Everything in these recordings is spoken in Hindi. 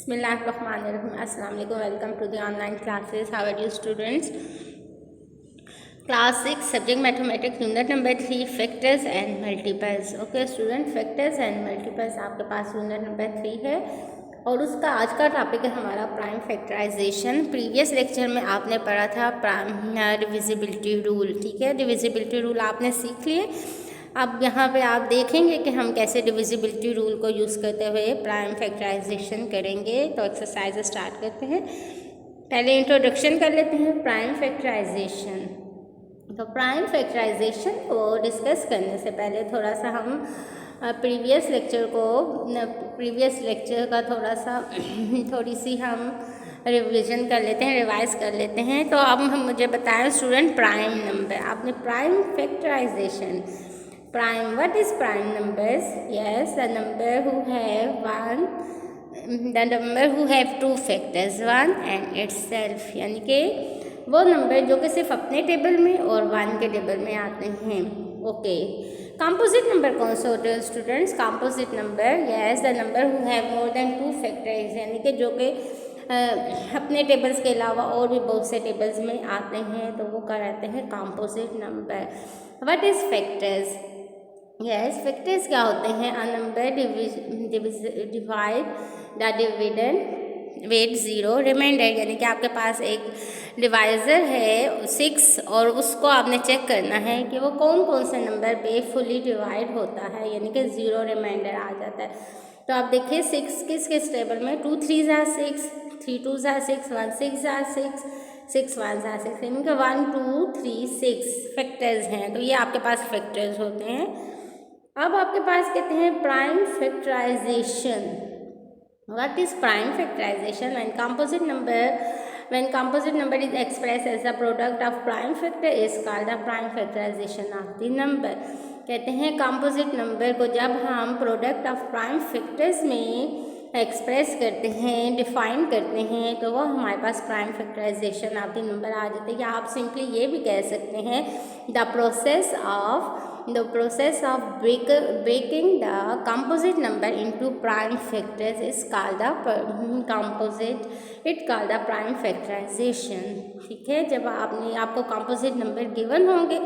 Bismillahirrahmanirrahim. Assalamu alaikum. Welcome to the online classes. How are you students? Class 6 subject mathematics unit number 3 factors and multiples. Okay student, factors and multiples आपके पास unit number 3 है और उसका आज का टॉपिक है हमारा प्राइम फैक्टराइजेशन। प्रीवियस लेक्चर में आपने पढ़ा था प्राइम डिविजिबिलिटी रूल। ठीक है, डिविजिबिलिटी रूल आपने सीख लिए। अब यहाँ पे आप देखेंगे कि हम कैसे डिविजिबिलिटी रूल को यूज़ करते हुए प्राइम फैक्टराइजेशन करेंगे। तो एक्सरसाइज स्टार्ट करते हैं। पहले इंट्रोडक्शन कर लेते हैं प्राइम फैक्टराइजेशन। तो प्राइम फैक्टराइजेशन को डिस्कस करने से पहले थोड़ा सा हम प्रीवियस लेक्चर का थोड़ी सी हम रिवीजन कर लेते हैं, रिवाइज कर लेते हैं। तो अब हम मुझे बताएं स्टूडेंट, प्राइम नंबर आपने prime factorization prime, what is prime numbers? Yes, the number who have two factors, 1 and itself, यानी कि वो नंबर जो कि सिर्फ अपने टेबल में और 1 के टेबल में आते हैं। ओके, कंपोजिट नंबर कौन से होते हैं students? Composite number, yes, the number who have more than 2 factors, यानी कि जो कि अपने टेबल्स के अलावा और भी बहुत से टेबल्स में आते हैं, तो वो कहलाते हैं composite number. What is factors? Yes, factors क्या होते हैं? A number divide the dividend with 0 remainder, यानी कि आपके पास एक डिवाइज़र है 6 और उसको आपने चेक करना है कि वो कौन कौन से नंबर पे फुली डिवाइड होता है, यानी कि 0 रिमाइंडर आ जाता है। तो आप देखिए 6 किस टेबल में, 2 3 ज़ा 6, 3 2 ज़ा 6, 1 6 ज़ा 6, 6 1 ज़ा 6, यानी कि 1 2 3 6 फैक्टर्स हैं। तो ये आपके पास फैक्टर्स होते हैं। अब आपके पास कहते हैं prime factorization. What is prime factorization? when composite number is expressed as a product of prime factor is called the prime factorization of the number। कहते हैं कंपोजिट नंबर को जब हम प्रोडक्ट ऑफ प्राइम फैक्टर्स में एक्सप्रेस करते हैं, डिफाइन करते हैं, तो वो हमारे पास prime factorization of the number आ जाते हैं। या आप सिंपली ये भी कह सकते हैं the process of breaking the composite number into prime factors is called the prime factorization। ठीक है, जब आपको composite number गिवन होंगे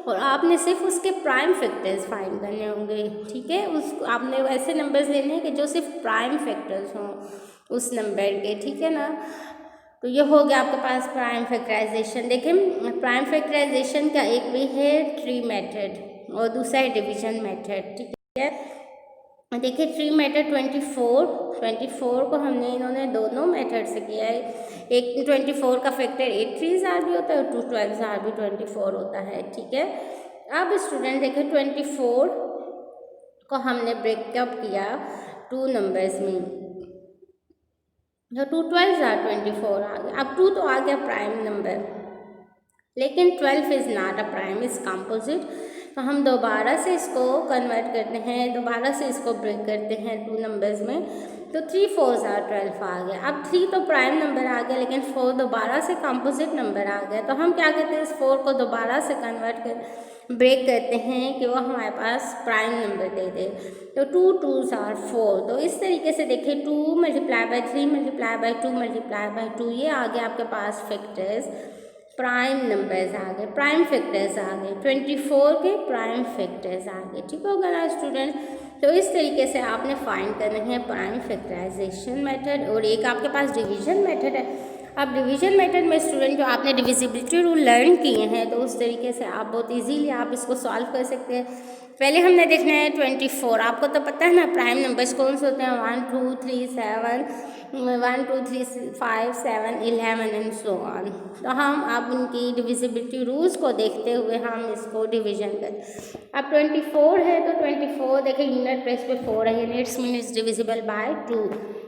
और आपने सिर्फ उसके प्राइम फैक्टर्स फाइंड करने होंगे। ठीक है, आपने वैसे नंबर्स लेने हैं कि जो सिर्फ प्राइम फैक्टर्स हों उस नंबर के। ठीक है ना, तो ये हो गया आपके पास प्राइम फैक्टराइजेशन। देखिए प्राइम फैक्टराइजेशन का एक भी है ट्री मेथड और दूसरा है डिवीजन मेथड। ठीक है, देखिए ट्री मेथड 24 को हमने इन्होंने दोनों मेथड से किया है। एक 24 का फैक्टर 8 3 भी होता है और 2 12 भी 24 होता है। ठीक है, अब स्टूडेंट देखिए 24 को हमने ब्रेकअप किया 2 नंबर्स में, जो 2 12 24 आ गया। अब 2 तो आ गया प्राइम नंबर, लेकिन 12 is not a prime, is composite. तो हम दोबारा से इसको कन्वर्ट करते हैं, दोबारा से इसको ब्रेक करते हैं 2 नंबर्स में, तो 3 4 12 आ गया। अब 3 तो प्राइम नंबर आ गया, लेकिन 4 दोबारा से कंपोजिट नंबर आ गया। तो हम क्या करते हैं, इस 4 को दोबारा से कन्वर्ट कर ब्रेक करते हैं कि वो हमारे पास प्राइम नंबर दे दे। तो 2 2 4। तो इस तरीके से देखिए 2 × 3 × 2 × 2, ये आ गया आपके पास फैक्टर्स, प्राइम नंबर्स आ गए, प्राइम फैक्टर्स आ गए, 24 के प्राइम फैक्टर्स आ गए। ठीक होगा ना स्टूडेंट? तो इस तरीके से आपने फाइंड करना है प्राइम फैक्टराइजेशन मेथड। और एक आपके पास डिवीजन मेथड है। अब डिवीजन मेथड में स्टूडेंट जो आपने डिविजिबिलिटी रूल लर्न किए हैं, तो उस तरीके से आप बहुत इजीली आप इसको सॉल्व कर सकते हैं। पहले हमने देखना है 24। आपको तो पता है ना प्राइम नंबर्स कौन से होते हैं, 1 2 3 7, 1 2 3 5 7 11 एंड सो ऑन। तो हम अब उनकी डिविजिबिलिटी रूल्स को देखते हुए हम इसको डिवीजन करें। अब 24 है तो 24 देखिए यूनिट प्लेस पे 4 है, यानी it's mean is divisible by 2।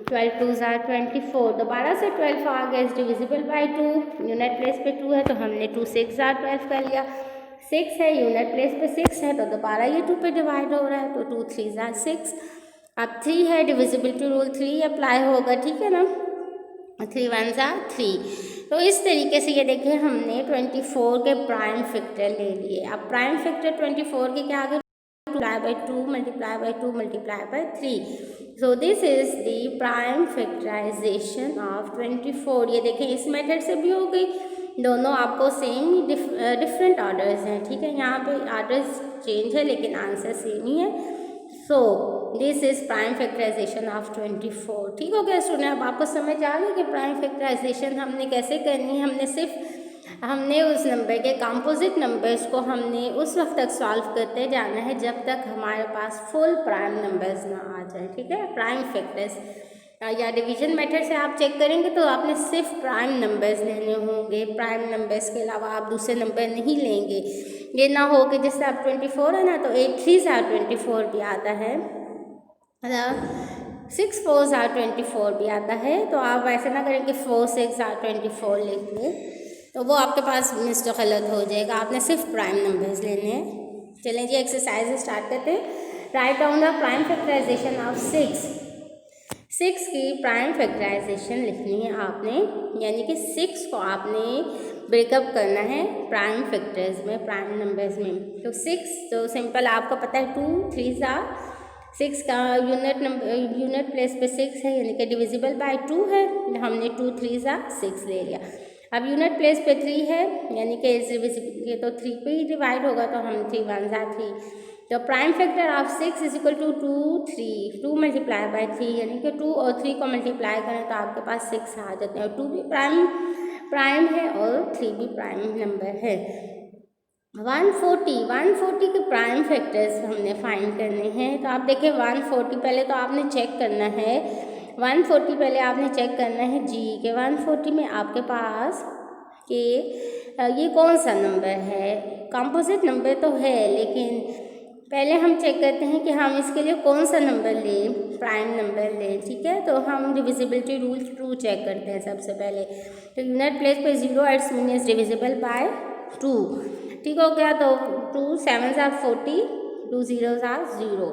12 2 24, दोबारा से 12 आ गया, is divisible by 2। Unit place पे 2 है तो हमने 2 6 12 कर लिया। 6 है, यूनिट प्लेस पे 6 है तो दोबारा ये 2 पे डिवाइड हो रहा है, तो 2 3 6। अब 3 है, डिविजिबिलिटी रूल 3 अप्लाई होगा। ठीक है ना, 3 1 3। तो इस तरीके से ये देखिए हमने 24 के प्राइम फैक्टर ले लिए। अब प्राइम फैक्टर 24 के क्या आ गए, × 2 × 2 × 3। So this is the prime factorization of 24। ये देखें इस मेथड से भी हो गई, दोनों आपको सेम ही डिफरेंट ऑर्डर्स हैं, ठीक है। यहाँ पे ऑर्डर्स चेंज है लेकिन आंसर सेम ही है। So this is prime factorization of 24। ठीक हो गया स्टूडेंट, अब आपको समझ आ गई कि प्राइम फैक्टराइजेशन हमने कैसे करनी है। हमने उस नंबर के कंपोजिट नंबर्स को हमने उस वक्त तक सॉल्व करते जाना है जब तक हमारे पास फुल प्राइम नंबर्स ना आ जाए, ठीक है। प्राइम फैक्टर्स या डिवीजन मेथड से आप चेक करेंगे तो आपने सिर्फ प्राइम नंबर्स लेने होंगे, प्राइम नंबर्स के अलावा आप दूसरे नंबर नहीं लेंगे। ये ना हो कि जैसे आप 24 है ना तो 8 3s are 24 भी आता है, 6 4s are 24 भी आता है। तो आप ऐसे ना करें कि 4 6 are 24 लिख लें, तो वो आपके पास मिस तो गलत हो जाएगा। आपने सिर्फ प्राइम नंबर्स लेने हैं। चलें जी एक्सरसाइज स्टार्ट करते हैं। Write down the prime factorization of 6 की प्राइम फैक्टराइजेशन लिखनी है आपने, यानी कि 6 को आपने ब्रेकअप करना है प्राइम फैक्टर्स में, प्राइम नंबर्स में। तो 6 तो सिंपल आपको पता है 2 3s are 6 का यूनिट प्लेस पे 6 है, यानी कि डिविजिबल बाय 2 है। हमने 2 3s are 6 ले लिया। अब यूनिट प्लेस पे 3 है, यानी कि ये तो 3 पे ही डिवाइड होगा, तो हम 3 1s are 3। तो prime factor of 6 is equal to 2 3, 2 multiply by 3, यानी कि 2 और 3 को मल्टीप्लाई करें तो आपके पास 6 आ जाते हैं। और 2 भी प्राइम है और 3 भी प्राइम नंबर है। 140 के प्राइम फैक्टर्स हमने फाइंड करने हैं। तो आप देखें 140 पहले तो आपने चेक करना है, 140 पहले आपने चेक करना है जी के 140 में आपके पास कि ये कौन सा नंबर है। कंपोजिट नंबर तो है, लेकिन पहले हम चेक करते हैं कि हम इसके लिए कौन सा नंबर लें, प्राइम नंबर लें, ठीक है। तो हम डिविजिबिलिटी रूल ट्रू चेक करते हैं सबसे पहले। तो यूनिट प्लेस पे 0 it's mean is divisible by 2, ठीक हो गया। तो 2 7s are 40, 2 0s are 0,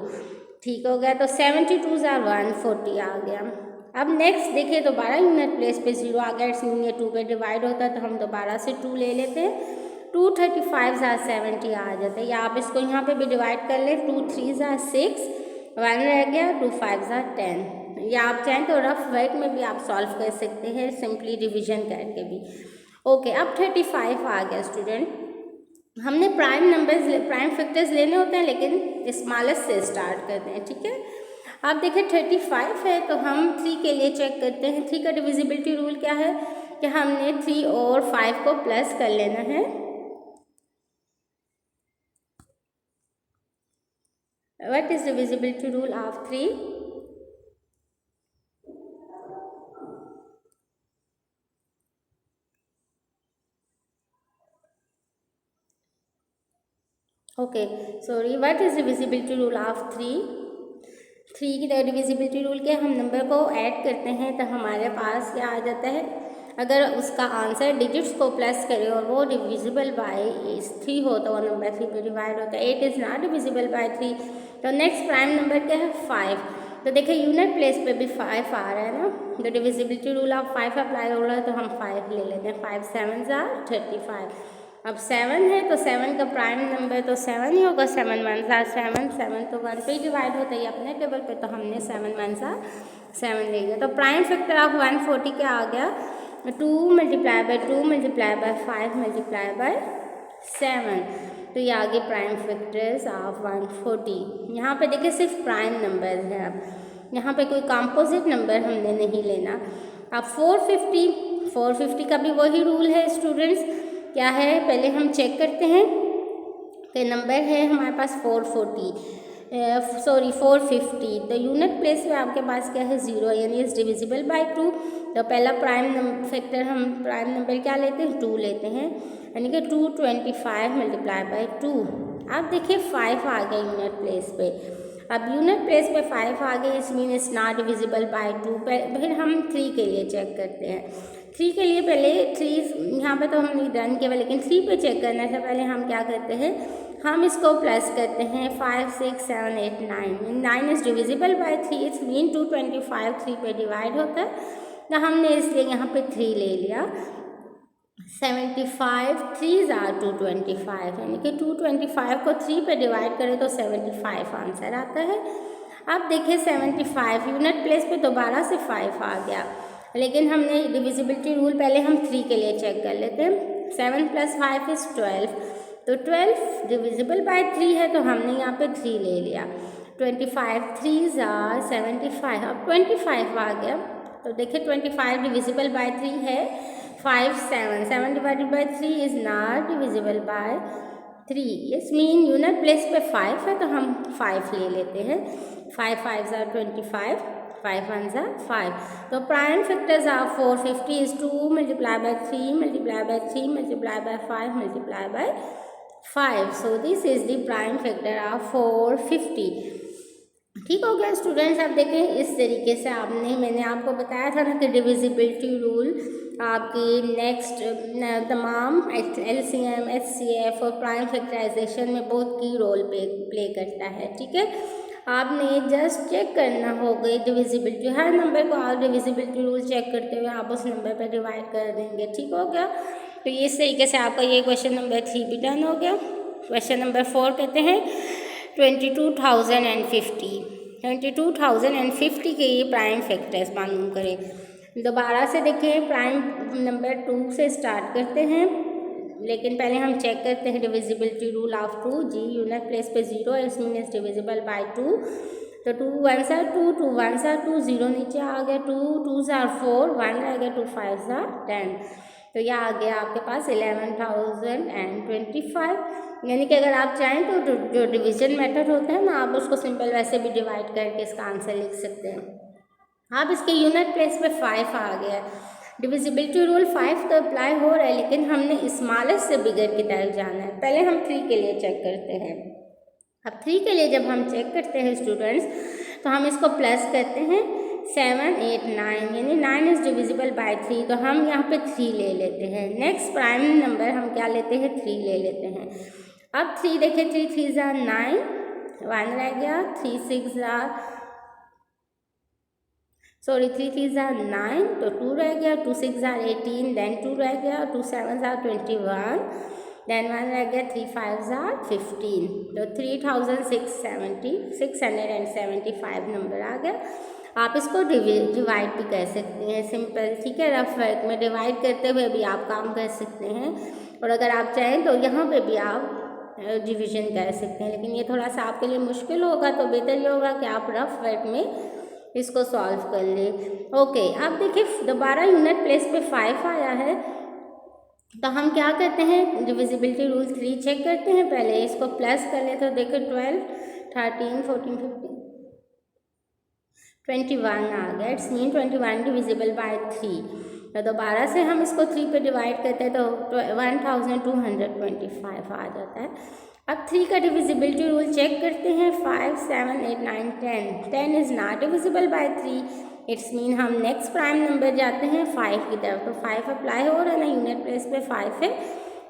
ठीक हो गया। तो 72s are 140 आ गया। अब नेक्स्ट देखिए दोबारा यूनिट प्लेस पे 0 आ गया, इट्स मीन ये 2 पे डिवाइड होता है, तो हम दोबारा से 2 ले लेते हैं। 2 35s are 70 आ जाते हैं, या आप इसको यहाँ पे भी डिवाइड कर लें। 2 3s are 6, 1 रह गया, 2 5s are 10। या आप चाहें तो रफ वर्क में भी आप सॉल्व कर सकते हैं, सिंपली डिवीजन करके भी। ओके, अब 35 आ गया स्टूडेंट। हमने प्राइम फैक्टर्स लेने होते हैं, लेकिन स्मॉलेस्ट से स्टार्ट करते हैं, ठीक है। आप देखें 35 है, तो हम 3 के लिए चेक करते हैं। 3 का डिविजिबिलिटी रूल क्या है कि हमने 3 और 5 को प्लस कर लेना है। What is divisibility rule of 3? Okay, sorry. What is divisibility rule of 3? 3 की डिविजिबिलिटी रूल के हम नंबर को ऐड करते हैं तो हमारे पास क्या आ जाता है, अगर उसका आंसर डिजिट्स को प्लस करे और वो डिविजिबल बाय 3 हो तो वो नंबर 3 पे डिवाइड होता है। 8 इज़ नॉट डिविजिबल बाय 3। तो नेक्स्ट प्राइम नंबर क्या है 5। तो देखिए यूनिट प्लेस पे भी 5 आ रहा है ना, तो डिविजिबिलिटी रूल ऑफ 5 अप्लाई हो रहा है, तो हम 5 ले लेते हैं। 5 7s are 35। अब 7 है तो 7 का प्राइम नंबर तो 7 ही होगा। 7 1s are 7, 7 तो 1 पे ही डिवाइड होता है अपने टेबल पे, तो हमने 7 1s are 7 ले लिया। तो प्राइम फैक्टर ऑफ 140 क्या आ गया, 2 multiply bye 2 multiply bye 5 multiply by 7। तो ये आगे प्राइम फैक्टर्स ऑफ 140। यहाँ पे देखिए सिर्फ प्राइम नंबर है, अब यहाँ पे कोई कंपोजिट नंबर हमने नहीं लेना। अब 450 का भी वही रूल है स्टूडेंट्स, क्या है पहले हम चेक करते हैं कि नंबर है हमारे पास 450। तो यूनिट प्लेस में आपके पास क्या है 0, यानी इज डिविजिबल बाय 2। तो पहला प्राइम फैक्टर हम प्राइम नंबर क्या लेते हैं 2 लेते हैं, यानी कि 225 मल्टीप्लाई बाय 2। अब देखिए 5 आ गया यूनिट प्लेस पे। अब यूनिट प्लेस पे 5 आ गए, इस mean is not divisible by 2। फिर हम 3 के लिए चेक करते हैं। 3 के लिए पहले 3 यहाँ पे तो हमने डन किया, लेकिन 3 पे चेक करने से पहले हम क्या करते हैं, हम इसको प्लस करते हैं। 5 6 7 8 9, 9 is divisible by 3, it's mean 225 3 पे डिवाइड होता है, तो हमने इसलिए यहाँ पे 3 ले लिया। 75 3s are 225, यानी कि 225 को 3 पे डिवाइड करें तो 75 आंसर आता है। अब देखिए 75 यूनिट प्लेस पे दोबारा से 5 आ गया, लेकिन हमने डिविजिबिलिटी रूल पहले हम 3 के लिए चेक कर लेते हैं। 7 + 5 = 12, तो 12 डिविजिबल बाय 3 है, तो हमने यहाँ पे 3 ले लिया। 25 3s are 75, अब 25 आ गया, तो देखिए 25 डिविजिबल बाय 3 है। 5 7 7 divided by 3 is not divisible by 3, इस मीन यूनिट प्लेस पे 5 है, तो हम 5 ले लेते हैं। 5 5s are 25, 5 1s are 5, तो prime factors are 450 is 2 multiplied by 3 multiplied by 3 multiplied by 5 multiplied by 5, so this is the prime factor of 450। ठीक हो गया स्टूडेंट्स। अब देखें इस तरीके से मैंने आपको बताया था ना कि डिविजिबिलिटी रूल आपकी नेक्स्ट तमाम LCM HCF और प्राइम फैक्टराइजेशन में बहुत की रोल प्ले करता है। ठीक है, आपने जस्ट चेक करना होगा डिविजिबिलिटी, हर नंबर को आप डिविजिबिलिटी रूल चेक करते हुए आप उस नंबर पर डिवाइड कर देंगे। ठीक हो गया, तो ये इस तरीके से आपका ये क्वेश्चन नंबर 3 भी डन हो गया। क्वेश्चन नंबर 4 कहते हैं 22,050, 22,050 के ये प्राइम फैक्टर्स मालूम करें। दोबारा से देखें, प्राइम नंबर 2 से स्टार्ट करते हैं, लेकिन पहले हम चेक करते हैं डिविजिबिलिटी रूल ऑफ 2। जी यूनिट प्लेस पे 0 है, इसमें इज डिविजिबल बाय 2, तो 2 1s are 2, 2 1s are 2, 0 नीचे आ गया, 2 2s are 4, 1 रह गया, 2 5s are 10, तो यह आ गया आपके पास 11,025। यानी कि अगर आप चाहें तो जो डिवीजन मेथड होता है ना, आप उसको सिंपल वैसे भी डिवाइड करके इसका आंसर लिख सकते हैं। अब इसके यूनिट प्लेस पे 5 आ गया, डिविजिबिलिटी रूल 5 तो अप्लाई हो रहा है, लेकिन हमने स्मॉलेस्ट से बिगर की तरफ जाना है। पहले हम 3 के लिए चेक करते हैं। अब 3 के लिए जब हम चेक करते हैं स्टूडेंट्स, तो हम इसको प्लस करते हैं 7 8 9, यानी 9 इज डिविजिबल बाय 3, तो हम यहाँ पे 3 ले लेते हैं। नेक्स्ट प्राइम नंबर हम क्या लेते हैं, 3 ले लेते हैं। अब 3 देखें, 3 3s are 9, 1 रह गया, 3 3s are 9, तो 2 रह गया, 2 6s are 18, देन 2 रह गया, 2 7s are 21, देन 1 रह गया, 3 5s are 15, तो 3,675 नंबर आ गया। आप इसको डिवाइड भी कर सकते हैं सिंपल। ठीक है, रफ वर्क में डिवाइड करते हुए भी आप काम कर सकते हैं, और अगर आप चाहें तो यहाँ पे भी आप डिवीजन कर सकते हैं, लेकिन ये थोड़ा सा आपके लिए मुश्किल होगा, तो बेहतर ये होगा कि आप रफ वर्क में इसको सॉल्व कर लें। ओके, अब देखिए दोबारा यूनिट प्लेस पे 5 आया है, तो हम क्या करते हैं, डिविजिबिलिटी रूल 3 चेक करते हैं। पहले इसको प्लस कर ले, तो देखो 12 13 14 15 21 आ गया, इट्स मीन 21 डिविजिबल बाय 3, तो दोबारा से हम इसको 3 पे डिवाइड करते हैं, तो 1225 आ जाता है। अब 3 का डिविजिबिलिटी रूल चेक करते हैं। 5 7 8 9 10, 10 is not divisible by 3, it's mean हम नेक्स्ट प्राइम नंबर जाते हैं 5 की तरफ, तो 5 अप्लाई हो रहा है ना, यूनिट प्लेस पे 5 है,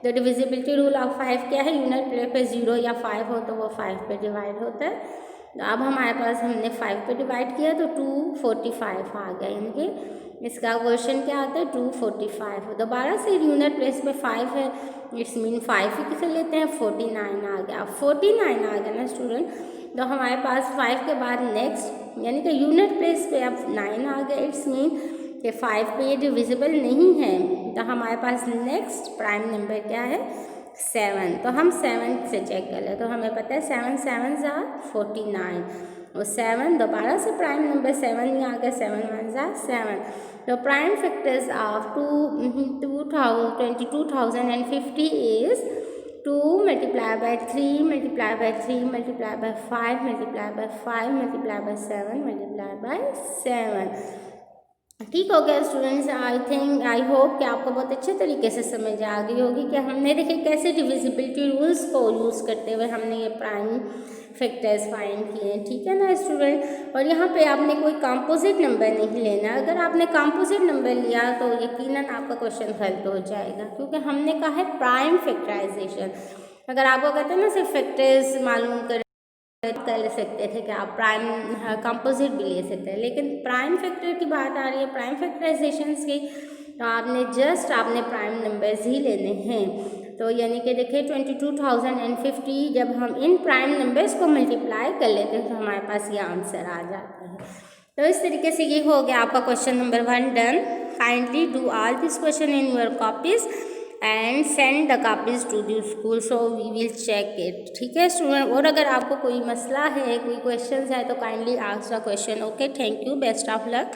तो डिविजिबिलिटी रूल ऑफ 5 क्या है, यूनिट प्लेस पे 0 या 5 हो तो वो 5 पे डिवाइड होता है। तो अब हमारे पास हमने 5 पे डिवाइड किया, तो 245 आ गया, यानी कि इसका क्वेश्चन क्या आता है, 245। दोबारा से यूनिट प्लेस पे 5 है, इट्स मीन 5 ही किसे लेते हैं, 49 आ गया। 49 आ गया ना स्टूडेंट, तो हमारे पास 5 के बाद नेक्स्ट, यानी कि यूनिट प्लेस पे अब 9 आ गया, इट्स मीन कि 5 पे ये डिविजिबल नहीं है, तो हमारे पास नेक्स्ट प्राइम नंबर क्या है, 7, तो हम 7 से चेक कर ले, तो हमें पता है 7 7s are 49, और 7 दोबारा से प्राइम नंबर 7 ही आ गया, 7 1s are 7, तो prime factors of 22,050 is 2 multiplied by 3 multiplied by 3 multiplied by 5 multiplied by 5 multiplied by 7 multiplied by 7। ठीक हो गया स्टूडेंट्स, आई होप कि आपको बहुत अच्छे तरीके से समझ आ गई होगी कि हमने देखिए कैसे डिविजिबिलिटी रूल्स को यूज़ करते हुए हमने ये प्राइम फैक्टर्स फाइंड किए हैं। ठीक है ना स्टूडेंट, और यहाँ पे आपने कोई कंपोजिट नंबर नहीं लेना। अगर आपने कंपोजिट नंबर लिया तो यकीनन आपका क्वेश्चन गलत हो जाएगा, क्योंकि हमने कहा है प्राइम फैक्टराइजेशन। अगर आपको कहते हैं ना सिर्फ फैक्टर्स मालूम कर सकते थे कि आप प्राइम कंपोजिट भी ले सकते हैं, लेकिन प्राइम फैक्टर की बात आ रही है, प्राइम फैक्टराइजेशंस की, तो आपने प्राइम नंबर्स ही लेने हैं। तो यानी कि देखिए 22,050 जब हम इन प्राइम नंबर्स को मल्टीप्लाई कर लेते हैं तो हमारे पास ये आंसर आ जाता है। तो इस तरीके से ये हो गया आपका question number 1 done. Kindly do all this question in your copies and send the copies to the school so we will check it. ठीक है स्टूडेंट, और अगर आपको कोई मसला है, कोई क्वेश्चन है तो kindly ask the question. Okay, thank you, best of luck.